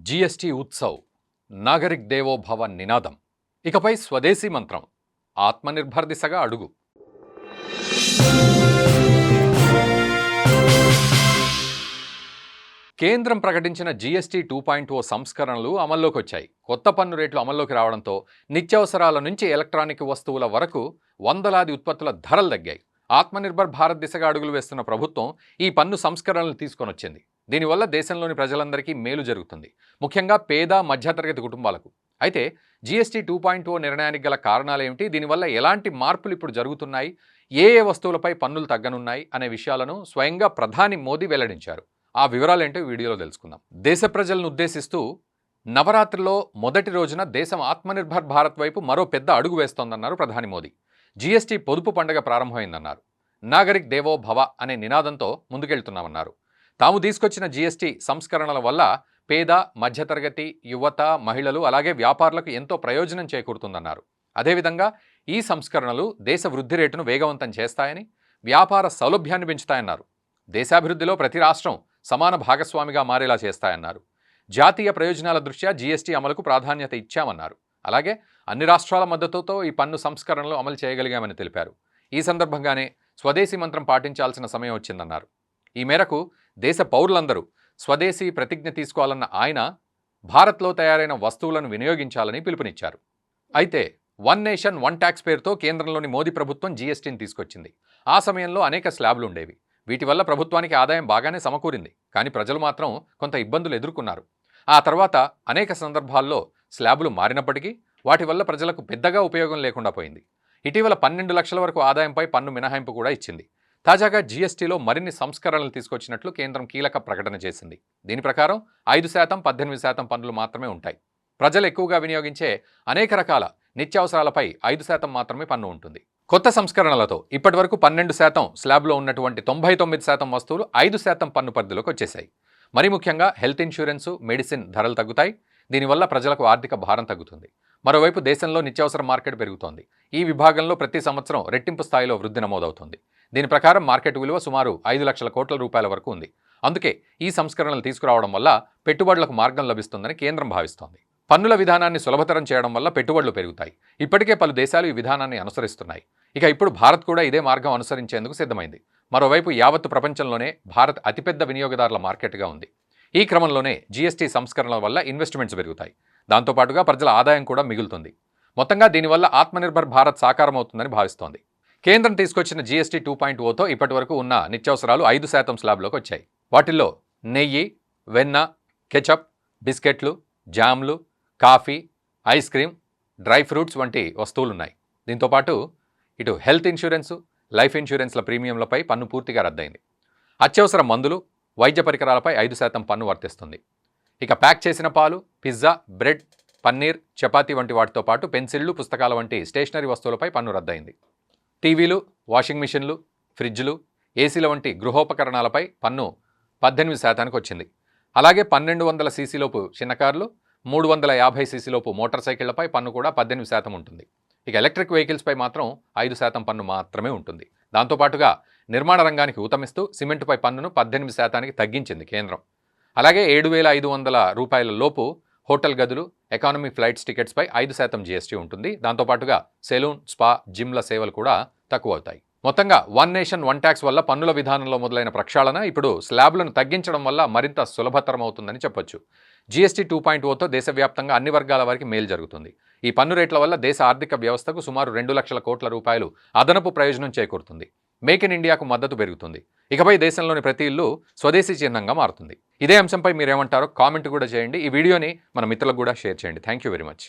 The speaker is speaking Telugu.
జీఎస్టీ ఉత్సవ్, నాగరిక్ దేవో భవ నినాదం, ఇకపై స్వదేశీ మంత్రం, ఆత్మనిర్భర్ దిశగా అడుగు. కేంద్రం ప్రకటించిన జీఎస్టీ 2.0 సంస్కరణలు అమల్లోకి వచ్చాయి. కొత్త పన్ను రేట్లు అమల్లోకి రావడంతో నిత్యావసరాల నుంచి ఎలక్ట్రానిక్ వస్తువుల వరకు వందలాది ఉత్పత్తుల ధరలు తగ్గాయి. ఆత్మనిర్భర్ భారత్ దిశగా అడుగులు వేస్తున్న ప్రభుత్వం ఈ పన్ను సంస్కరణలు తీసుకొని వచ్చింది. దీనివల్ల దేశంలోని ప్రజలందరికీ మేలు జరుగుతుంది, ముఖ్యంగా పేద మధ్యతరగతి కుటుంబాలకు. అయితే జీఎస్టీ 2.0 నిర్ణయానికి గల కారణాలేమిటి, దీనివల్ల ఎలాంటి మార్పులు ఇప్పుడు జరుగుతున్నాయి, ఏ వస్తువులపై పన్నులు తగ్గనున్నాయి అనే విషయాలను స్వయంగా ప్రధాని మోదీ వెల్లడించారు. ఆ వివరాలేంటో వీడియోలో తెలుసుకుందాం. దేశ ప్రజలను ఉద్దేశిస్తూ నవరాత్రిలో మొదటి రోజున దేశం ఆత్మనిర్భర్ భారత్ వైపు మరో పెద్ద అడుగు వేస్తోందన్నారు ప్రధాని మోదీ. జీఎస్టీ పొదుపు పండుగ ప్రారంభమైందన్నారు. నాగరిక్ దేవో భవ అనే నినాదంతో ముందుకెళ్తున్నామన్నారు. తాము తీసుకొచ్చిన జీఎస్టీ సంస్కరణల వల్ల పేద మధ్యతరగతి యువత, మహిళలు, అలాగే వ్యాపారులకు ఎంతో ప్రయోజనం చేకూరుతుందన్నారు. అదేవిధంగా ఈ సంస్కరణలు దేశ వృద్ధి రేటును వేగవంతం చేస్తాయని, వ్యాపార సౌలభ్యాన్ని పెంచుతాయన్నారు. దేశాభివృద్ధిలో ప్రతి రాష్ట్రం సమాన భాగస్వామిగా మారేలా చేస్తాయన్నారు. జాతీయ ప్రయోజనాల దృష్ట్యా జీఎస్టీ అమలుకు ప్రాధాన్యత ఇచ్చామన్నారు. అలాగే అన్ని రాష్ట్రాల మద్దతుతో ఈ పన్ను సంస్కరణలు అమలు చేయగలిగామని తెలిపారు. ఈ సందర్భంగానే స్వదేశీ మంత్రం పాటించాల్సిన సమయం వచ్చిందన్నారు. ఈ మేరకు దేశ పౌరులందరూ స్వదేశీ ప్రతిజ్ఞ తీసుకోవాలన్న ఆయన భారత్లో తయారైన వస్తువులను వినియోగించాలని పిలుపునిచ్చారు. అయితే వన్ నేషన్ వన్ ట్యాక్స్ పేరుతో కేంద్రంలోని మోదీ ప్రభుత్వం జీఎస్టీని తీసుకొచ్చింది. ఆ సమయంలో అనేక స్లాబ్లు ఉండేవి. వీటి వల్ల ప్రభుత్వానికి ఆదాయం బాగానే సమకూరింది, కానీ ప్రజలు మాత్రం కొంత ఇబ్బందులు ఎదుర్కొన్నారు. ఆ తర్వాత అనేక సందర్భాల్లో స్లాబులు మారినప్పటికీ వాటి వల్ల ప్రజలకు పెద్దగా ఉపయోగం లేకుండా పోయింది. ఇటీవల 12 లక్షల వరకు ఆదాయంపై పన్ను మినహాయింపు కూడా ఇచ్చింది. తాజాగా జీఎస్టీలో మరిన్ని సంస్కరణలు తీసుకొచ్చినట్లు కేంద్రం కీలక ప్రకటన చేసింది. దీని ప్రకారం 5%, 18% పన్నులు మాత్రమే ఉంటాయి. ప్రజలు ఎక్కువగా వినియోగించే అనేక రకాల నిత్యావసరాలపై 5% మాత్రమే పన్ను ఉంటుంది. కొత్త సంస్కరణలతో ఇప్పటి వరకు 12% స్లాబ్లో ఉన్నటువంటి 99% వస్తువులు 5% పన్ను పరిధిలోకి వచ్చేసాయి. మరి ముఖ్యంగా హెల్త్ ఇన్సూరెన్సు, మెడిసిన్ ధరలు తగ్గుతాయి. దీనివల్ల ప్రజలకు ఆర్థిక భారం తగ్గుతుంది. మరోవైపు దేశంలో నిత్యావసర మార్కెట్ పెరుగుతోంది. ఈ విభాగంలో ప్రతి సంవత్సరం రెట్టింపు స్థాయిలో వృద్ధి నమోదవుతుంది. దీని ప్రకారం మార్కెట్ విలువ సుమారు 5 లక్షల కోట్ల రూపాయల వరకు ఉంది. అందుకే ఈ సంస్కరణలు తీసుకురావడం వల్ల పెట్టుబడులకు మార్గం లభిస్తుందని కేంద్రం భావిస్తోంది. పన్నుల విధానాన్ని సులభతరం చేయడం వల్ల పెట్టుబడులు పెరుగుతాయి. ఇప్పటికే పలు దేశాలు ఈ విధానాన్ని అనుసరిస్తున్నాయి. ఇక ఇప్పుడు భారత్ కూడా ఇదే మార్గం అనుసరించేందుకు సిద్ధమైంది. మరోవైపు యావత్తు ప్రపంచంలోనే భారత్ అతిపెద్ద వినియోగదారుల మార్కెట్గా ఉంది. ఈ క్రమంలోనే జీఎస్టీ సంస్కరణల వల్ల ఇన్వెస్ట్మెంట్స్ పెరుగుతాయి. దాంతోపాటుగా ప్రజల ఆదాయం కూడా మిగులుతుంది. మొత్తంగా దీనివల్ల ఆత్మనిర్భర్ భారత్ సాకారమవుతుందని భావిస్తోంది. కేంద్రం తీసుకొచ్చిన జీఎస్టీ 2.0తో ఇప్పటి వరకు ఉన్న నిత్యావసరాలు 5% స్లాబ్లోకి వచ్చాయి. వాటిల్లో నెయ్యి, వెన్న, కెచప్, బిస్కెట్లు, జామ్లు, coffee, ice cream, dry fruits వంటి వస్తువులున్నాయి. దీంతోపాటు ఇటు హెల్త్ ఇన్సూరెన్సు, లైఫ్ ఇన్సూరెన్స్ల ప్రీమియంలపై పన్ను పూర్తిగా రద్దయింది. అత్యవసర మందులు, వైద్య పరికరాలపై 5% పన్ను వర్తిస్తుంది. ఇక ప్యాక్ చేసిన పాలు, పిజ్జా, బ్రెడ్, పన్నీర్, చపాతీ వంటి వాటితో పాటు పెన్సిళ్లు, పుస్తకాల వంటి స్టేషనరీ వస్తువులపై పన్ను రద్దయింది. టీవీలు, వాషింగ్ మిషన్లు, ఫ్రిడ్జ్లు, ఏసీల వంటి గృహోపకరణాలపై పన్ను 18% వచ్చింది. అలాగే 1200 సీసీలోపు చిన్న కార్లు, 350 సీసీలోపు మోటార్ సైకిళ్లపై పన్ను కూడా 18% ఉంటుంది. ఇక ఎలక్ట్రిక్ వెహికల్స్పై మాత్రం 5% పన్ను మాత్రమే ఉంటుంది. దాంతోపాటుగా నిర్మాణ రంగానికి ఊతమిస్తూ సిమెంటుపై పన్నును 18%కి తగ్గించింది కేంద్రం. అలాగే 7,500 రూపాయల లోపు హోటల్ గదులు, ఎకానమీ ఫ్లైట్స్ టికెట్స్పై 5% జీఎస్టీ ఉంటుంది. దాంతోపాటుగా సెలూన్, స్పా, జిమ్ల సేవలు కూడా తక్కువ అవుతాయి. మొత్తంగా వన్ నేషన్ వన్ ట్యాక్స్ వల్ల పన్నుల విధానంలో మొదలైన ప్రక్షాళన ఇప్పుడు స్లాబ్లను తగ్గించడం వల్ల మరింత సులభతరం అవుతుందని చెప్పొచ్చు. జీఎస్టీ 2.0తో దేశవ్యాప్తంగా అన్ని వర్గాల వారికి మేలు జరుగుతుంది. ఈ పన్ను రేట్ల వల్ల దేశ ఆర్థిక వ్యవస్థకు సుమారు 2 లక్షల కోట్ల రూపాయలు అదనపు ప్రయోజనం చేకూరుతుంది. మేక్ ఇన్ ఇండియాకు మద్దతు పెరుగుతుంది. ఇకపై దేశంలోని ప్రతి ఇల్లు స్వదేశీ చిహ్నంగా మారుతుంది. ఇదే అంశంపై మీరేమంటారో కామెంట్ కూడా చేయండి. ఈ వీడియోని మన మిత్రులకు కూడా షేర్ చేయండి. Thank you very much.